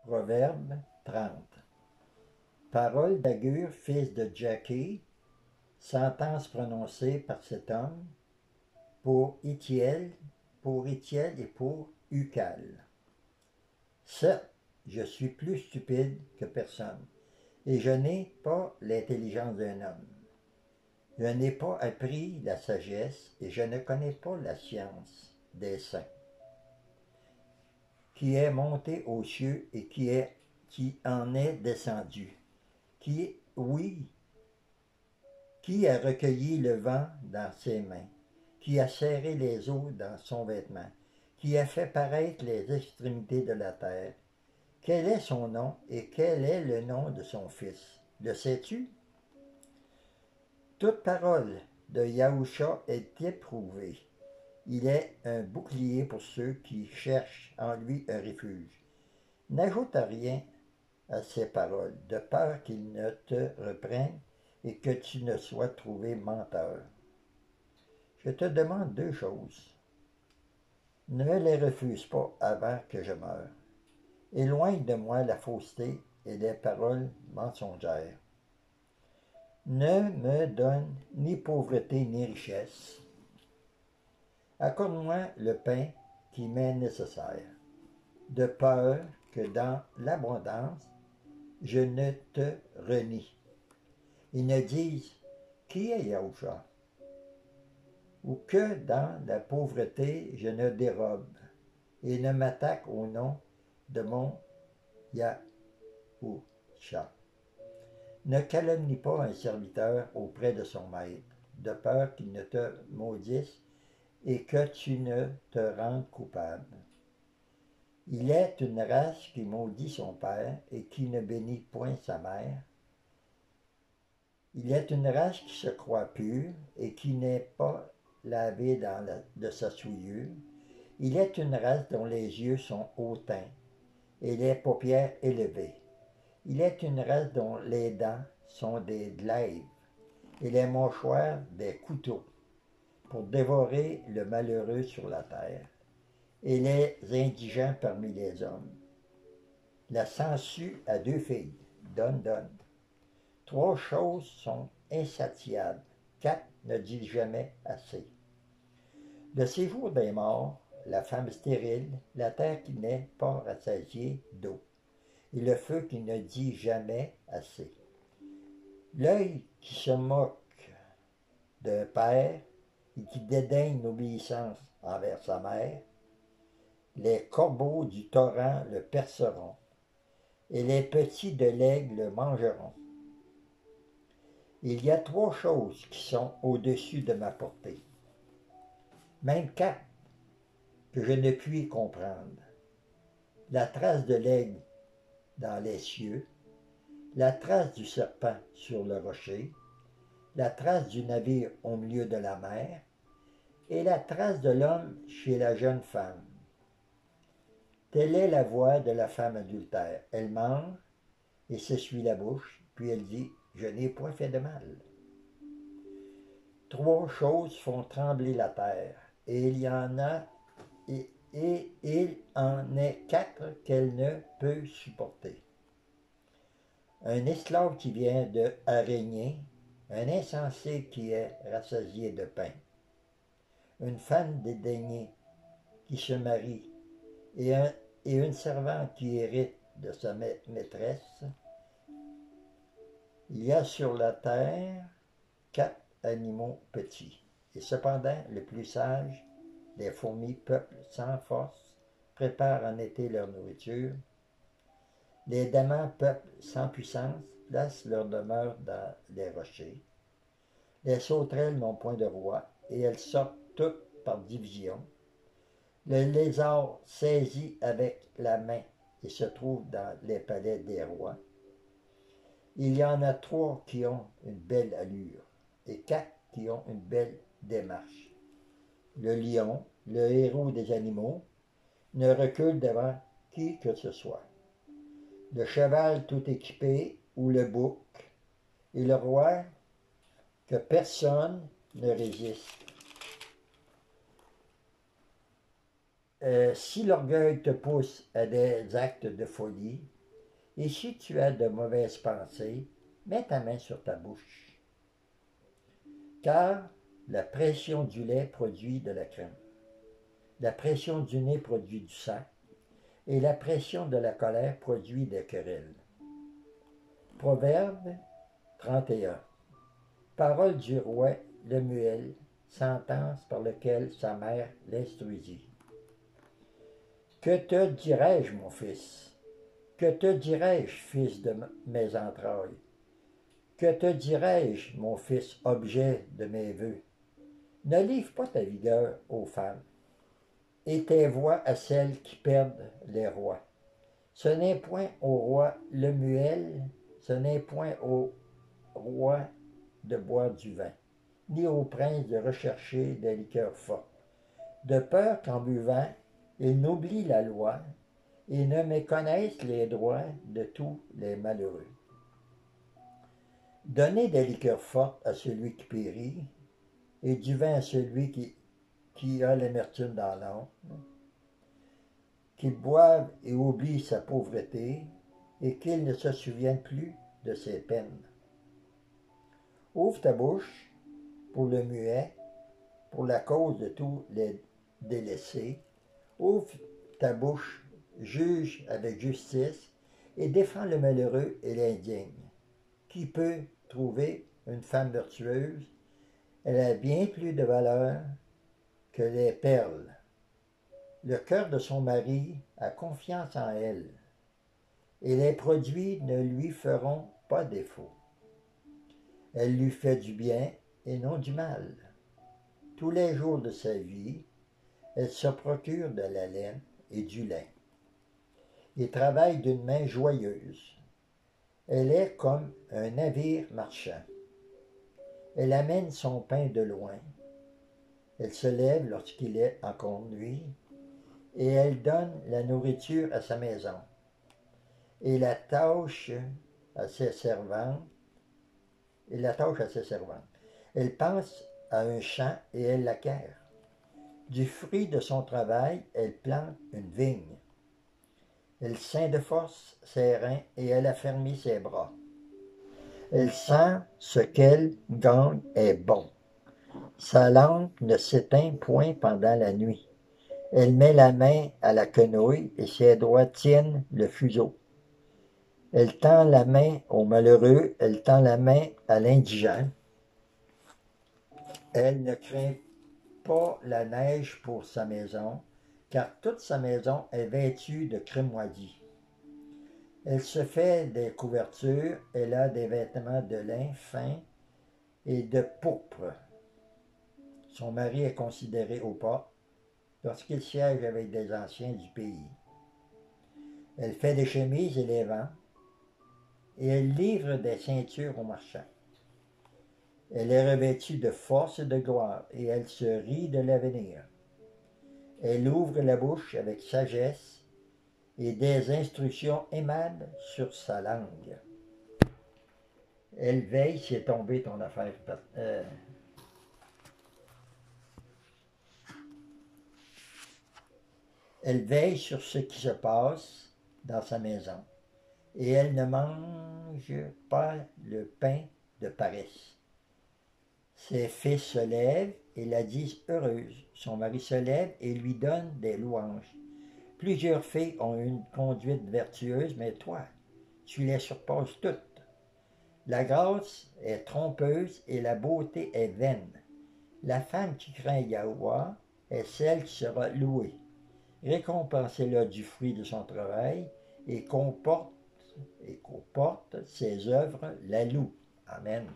Proverbe 30. Parole d'Agur, fils de Jaqué, sentence prononcée par cet homme pour Étiel et pour Ucal. Certes, je suis plus stupide que personne, et je n'ai pas l'intelligence d'un homme. Je n'ai pas appris la sagesse, et je ne connais pas la science des saints, qui est monté aux cieux et qui en est descendu, oui, qui a recueilli le vent dans ses mains, qui a serré les eaux dans son vêtement, qui a fait paraître les extrémités de la terre. Quel est son nom et quel est le nom de son fils? Le sais-tu? Toute parole de Yahusha est éprouvée. Il est un bouclier pour ceux qui cherchent en lui un refuge. N'ajoute rien à ces paroles, de peur qu'il ne te reprenne et que tu ne sois trouvé menteur. Je te demande deux choses. Ne me les refuse pas avant que je meure. Éloigne de moi la fausseté et les paroles mensongères. Ne me donne ni pauvreté ni richesse. Accorde-moi le pain qui m'est nécessaire, de peur que dans l'abondance, je ne te renie. Ils ne disent qui est Yahusha, ou que dans la pauvreté je ne dérobe et ne m'attaque au nom de mon Yahusha. Ne calomnie pas un serviteur auprès de son maître, de peur qu'il ne te maudisse et que tu ne te rendes coupable. Il est une race qui maudit son père et qui ne bénit point sa mère. Il est une race qui se croit pure et qui n'est pas lavé de sa souillure. Il est une race dont les yeux sont hautains et les paupières élevées. Il est une race dont les dents sont des glaives et les mâchoires des couteaux pour dévorer le malheureux sur la terre et les indigents parmi les hommes. La sangsue a deux filles, donne. Trois choses sont insatiables, quatre ne disent jamais assez. Le séjour des morts, la femme stérile, la terre qui n'est pas rassasiée d'eau, et le feu qui ne dit jamais assez. L'œil qui se moque d'un père et qui dédaigne l'obéissance envers sa mère, les corbeaux du torrent le perceront, et les petits de l'aigle le mangeront. Il y a trois choses qui sont au-dessus de ma portée, même quatre que je ne puis comprendre. La trace de l'aigle dans les cieux, la trace du serpent sur le rocher, la trace du navire au milieu de la mer, et la trace de l'homme chez la jeune femme. Telle est la voix de la femme adultère. Elle mange et s'essuie la bouche, puis elle dit, je n'ai point fait de mal. Trois choses font trembler la terre, et il en est quatre qu'elle ne peut supporter. Un esclave qui vient à régner, un insensé qui est rassasié de pain, une femme dédaignée qui se marie, et une servante qui hérite de sa maîtresse. Il y a sur la terre quatre animaux petits, et cependant le plus sage, les fourmis peuplent sans force, préparent en été leur nourriture. Les damans peuplent sans puissance, placent leur demeure dans les rochers. Les sauterelles n'ont point de roi, et elles sortent toutes par division. Le lézard saisit avec la main et se trouve dans les palais des rois. Il y en a trois qui ont une belle allure, et quatre qui ont une belle démarche. Le lion, le héros des animaux, ne recule devant qui que ce soit. Le cheval tout équipé ou le bouc, et le roi que personne ne résiste. Si l'orgueil te pousse à des actes de folie, Et si tu as de mauvaises pensées, mets ta main sur ta bouche. Car la pression du lait produit de la crème. La pression du nez produit du sang. Et la pression de la colère produit des querelles. Proverbe 31. Parole du roi Lemuel, sentence par laquelle sa mère l'instruisit. Que te dirai-je, mon fils? Que te dirai-je, fils de mes entrailles? Que te dirai-je, mon fils, objet de mes vœux? Ne livre pas ta vigueur aux femmes, et tes voix à celles qui perdent les rois. Ce n'est point au roi Lemuel, ce n'est point au roi de boire du vin, ni au prince de rechercher des liqueurs fortes, de peur qu'en buvant, ils n'oublient la loi et ne méconnaissent les droits de tous les malheureux. Donnez des liqueurs fortes à celui qui périt, et du vin à celui qui a l'amertume dans l'âme, qu'il boive et oublie sa pauvreté, et qu'il ne se souvienne plus de ses peines. Ouvre ta bouche pour le muet, pour la cause de tous les délaissés. Ouvre ta bouche, juge avec justice, et défends le malheureux et l'indigne. Qui peut trouver une femme vertueuse? Elle a bien plus de valeur que les perles. Le cœur de son mari a confiance en elle, et les produits ne lui feront pas défaut. Elle lui fait du bien et non du mal. Tous les jours de sa vie, elle se procure de la laine et du lin, et travaille d'une main joyeuse. Elle est comme un navire marchand. Elle amène son pain de loin. Elle se lève lorsqu'il est encore nuit, et elle donne la nourriture à sa maison, et la tâche à ses servantes. Elle pense à un champ et elle l'acquiert. Du fruit de son travail, elle plante une vigne. Elle ceint de force ses reins et elle affermit ses bras. Elle sent ce qu'elle gagne est bon. Sa lampe ne s'éteint point pendant la nuit. Elle met la main à la quenouille et ses doigts tiennent le fuseau. Elle tend la main au malheureux, elle tend la main à l'indigent. Elle ne craint pas la neige pour sa maison, car toute sa maison est vêtue de crémoisie. Elle se fait des couvertures, elle a des vêtements de lin fin et de pourpre. Son mari est considéré au pas lorsqu'il siège avec des anciens du pays. Elle fait des chemises et les vend, et elle livre des ceintures aux marchands. Elle est revêtue de force et de gloire, et elle se rit de l'avenir. Elle ouvre la bouche avec sagesse, et des instructions émanent sur sa langue. Elle veille, c'est tombé ton affaire. Elle veille sur ce qui se passe dans sa maison, et elle ne mange pas le pain de paresse. Ses fils se lèvent et la disent heureuse. Son mari se lève et lui donne des louanges. Plusieurs filles ont une conduite vertueuse, mais toi, tu les surpasses toutes. La grâce est trompeuse et la beauté est vaine. La femme qui craint Yahweh est celle qui sera louée. Récompensez-le du fruit de son travail et comporte ses œuvres la louent. Amen.